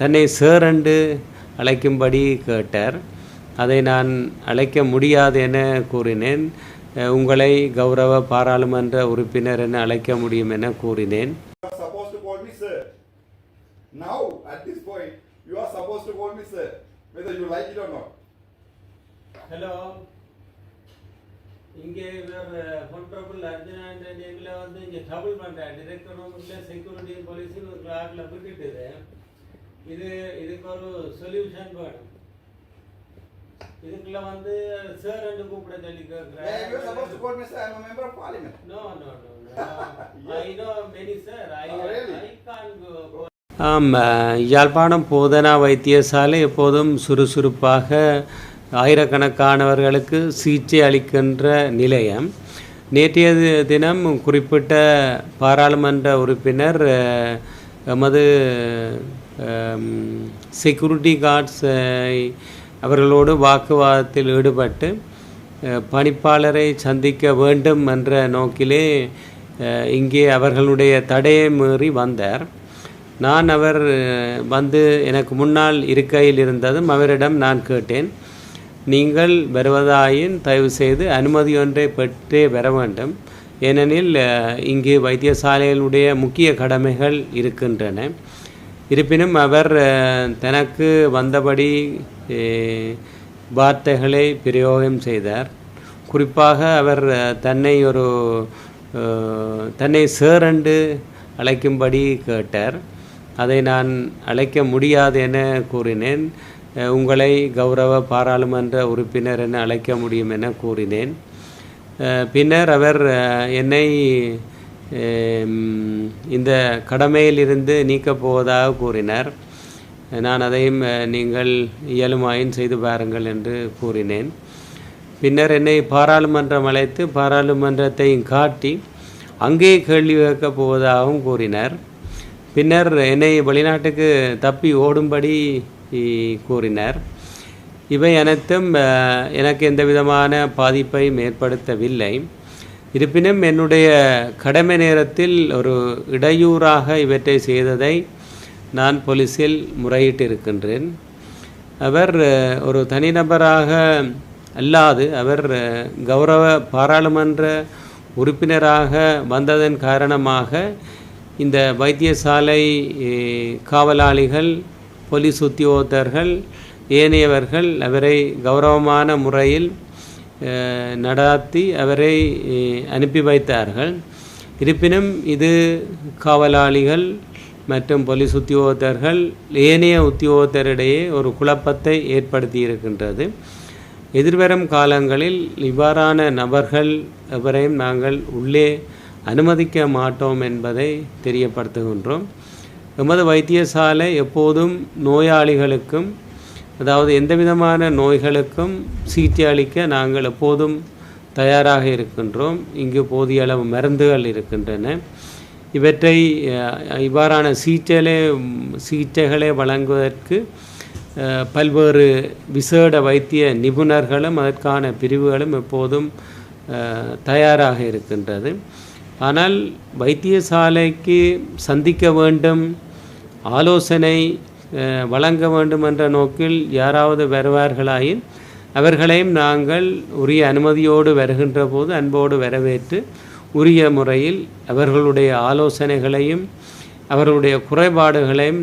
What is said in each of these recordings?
தன்னை சார் என்று அழைக்கும்படி கேட்டார். அதை நான் அழைக்க முடியாது என கூறினேன். உங்களை கௌரவ பாராளுமன்ற உறுப்பினர் என அழைக்க முடியும் என கூறினேன். Now at this point you are supposed to call me sir whether you like it or not. Hello, இங்கே வேற ஹானரபிள் அர்ஜுனா என்ற நேம்ல வந்து இங்க ட்ரபிள் பண்ற டைரக்டர் ரூம்ல செக்யூரிட்டி போலீஸ் ஒரு கிளாக்ல விட்டுட்டு இதுக்கு ஒரு சொல்யூஷன் வேணும். இதுக்குள்ள வந்து சார் என்று கூப்பிட சொல்லி கேக்குறேன். You are supposed to call me sir. I am a member of parliament. No. I know many sir. I can't go. Yazhpanam போதனா வைத்தியசாலை எப்போதும் சுறுசுறுப்பாக ஆயிரக்கணக்கானவர்களுக்கு சிகிச்சை அளிக்கின்ற நிலையம். நேற்றைய தினம் குறிப்பிட்ட பாராளுமன்ற உறுப்பினர் எமது செக்யூரிட்டி கார்ட்ஸ் அவர்களோடு வாக்குவாதத்தில் ஈடுபட்டு பணிப்பாளரை சந்திக்க வேண்டும் என்ற நோக்கிலே இங்கே அவர்களுடைய தடையை மீறி வந்தார். நான் அவர் வந்து எனக்கு முன்னால் இருக்கையில் இருந்ததும் அவரிடம் நான் கேட்டேன், நீங்கள் வருவதாயின் தயவு செய்து அனுமதி ஒன்றை பெற்றே வர வேண்டும், ஏனெனில் இங்கு வைத்தியசாலைகளுடைய முக்கிய கடமைகள் இருக்கின்றன. இருப்பினும் அவர் தனக்கு வந்தபடி வார்த்தைகளை பிரயோகம் செய்தார். குறிப்பாக அவர் தன்னை சார் என்று அழைக்கும்படி கேட்டார். அதை நான் அழைக்க முடியாது என கூறினேன். உங்களை கௌரவ பாராளுமன்ற உறுப்பினர் என அழைக்க முடியும் என கூறினேன். பின்னர் அவர் என்னை இந்த கடமையிலிருந்து நீக்கப் போவதாக கூறினார். நான் அதையும் நீங்கள் இயலுமாயின் செய்து பாருங்கள் என்று கூறினேன். பின்னர் என்னை பாராளுமன்றம் அழைத்து பாராளுமன்றத்தையும் காட்டி அங்கே கேள்வி கேட்கப் போவதாகவும் கூறினார். பின்னர் என்னை வெளிநாட்டுக்கு தப்பி ஓடும்படி கூறினார். இவை அனைத்தும் எனக்கு எந்த விதமான பாதிப்பையும் ஏற்படுத்தவில்லை. இருப்பினும் என்னுடைய கடமை நேரத்தில் ஒரு இடையூறாக இவற்றை செய்ததை நான் போலீஸில் முறையிட்டிருக்கின்றேன். அவர் ஒரு தனிநபராக அல்லாது அவர் கௌரவ பாராளுமன்ற உறுப்பினராக வந்ததன் காரணமாக இந்த வைத்தியசாலை காவலாளிகள், போலீஸ் உத்தியோகத்தர்கள், ஏனையவர்கள் அவரை கௌரவமான முறையில் நடாத்தி அவரை அனுப்பி வைத்தார்கள். இருப்பினும் இது காவலாளிகள் மற்றும் போலீஸ் உத்தியோகத்தர்கள் ஏனைய உத்தியோகத்தரிடையே ஒரு குழப்பத்தை ஏற்படுத்தி இருக்கின்றது. எதிர்வரும் காலங்களில் இவ்வாறான நபர்கள் எவரையும் நாங்கள் உள்ளே அனுமதிக்க மாட்டோம் என்பதை தெரியப்படுத்துகின்றோம். எமது வைத்தியசாலை எப்போதும் நோயாளிகளுக்கும், அதாவது எந்த விதமான நோய்களுக்கும் சிகிச்சை அளிக்க நாங்கள் எப்போதும் தயாராக இருக்கின்றோம். இங்கு போதிய அளவு மருந்துகள் இருக்கின்றன. இவற்றை இவ்வாறான சிகிச்சைகளை வழங்குவதற்கு பல்வேறு விசேட வைத்திய நிபுணர்களும் அதற்கான பிரிவுகளும் எப்போதும் தயாராக இருக்கின்றது. ஆனால் வைத்தியசாலைக்கு சந்திக்க வேண்டும், ஆலோசனை வழங்க வேண்டும் என்ற நோக்கில் யாராவது வருவார்களாயின் அவர்களையும் நாங்கள் உரிய அனுமதியோடு வருகின்ற போது அன்போடு வரவேற்று உரிய முறையில் அவர்களுடைய ஆலோசனைகளையும் அவர்களுடைய குறைபாடுகளையும்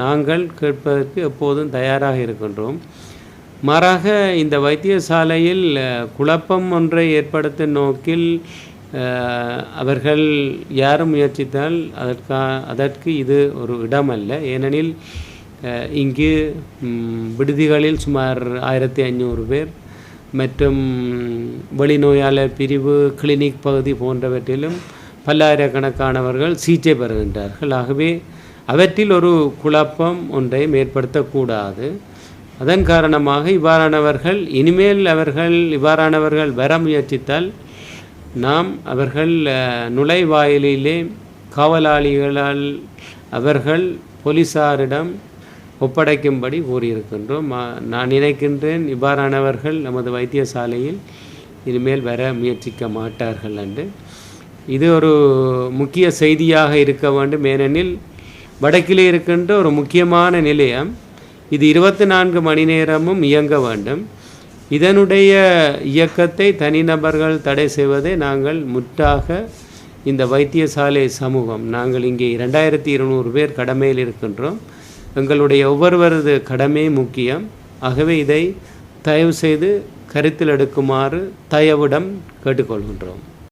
நாங்கள் கேட்பதற்கு எப்போதும் தயாராக இருக்கின்றோம். மாறாக இந்த வைத்தியசாலையில் குழப்பம் ஒன்றை ஏற்படுத்தும் நோக்கில் அவர்கள் யாரும் முயற்சித்தால் அதற்கு இது ஒரு இடமல்ல. ஏனெனில் இங்கு விடுதிகளில் சுமார் 1500 பேர் மற்றும் வெளிநோயாளர் பிரிவு, கிளினிக் பகுதி போன்றவற்றிலும் பல்லாயிரக்கணக்கானவர்கள் சிகிச்சை பெறுகின்றார்கள். ஆகவே அவற்றில் ஒரு குழப்பம் ஒன்றையும் ஏற்படுத்தக்கூடாது. அதன் காரணமாக இவ்வாறானவர்கள் இனிமேல் இவ்வாறானவர்கள் வர முயற்சித்தால் நாம் அவர்கள் நுழைவாயிலே காவலாளிகளால் அவர்கள் போலீஸாரிடம் ஒப்படைக்கும்படி கூறியிருக்கின்றோம். நான் நினைக்கின்றேன் இவ்வாறானவர்கள் நமது வைத்தியசாலையில் இனிமேல் வர முயற்சிக்க மாட்டார்கள் என்று. இது ஒரு முக்கிய செய்தியாக இருக்க வேண்டும். ஏனெனில் வடக்கிலே இருக்கின்ற ஒரு முக்கியமான நிலையம். இது 24 மணி நேரமும் இயங்க வேண்டும். இதனுடைய இயக்கத்தை தனிநபர்கள் தடை செய்வதை நாங்கள் முற்றாக இந்த வைத்தியசாலை சமூகம், நாங்கள் இங்கே 2200 பேர் கடமையில் இருக்கின்றோம். எங்களுடைய ஒவ்வொருவரது கடமை முக்கியம். ஆகவே இதை தயவு செய்து கருத்தில் எடுக்குமாறு தயவுடன் கேட்டுக்கொள்கின்றோம்.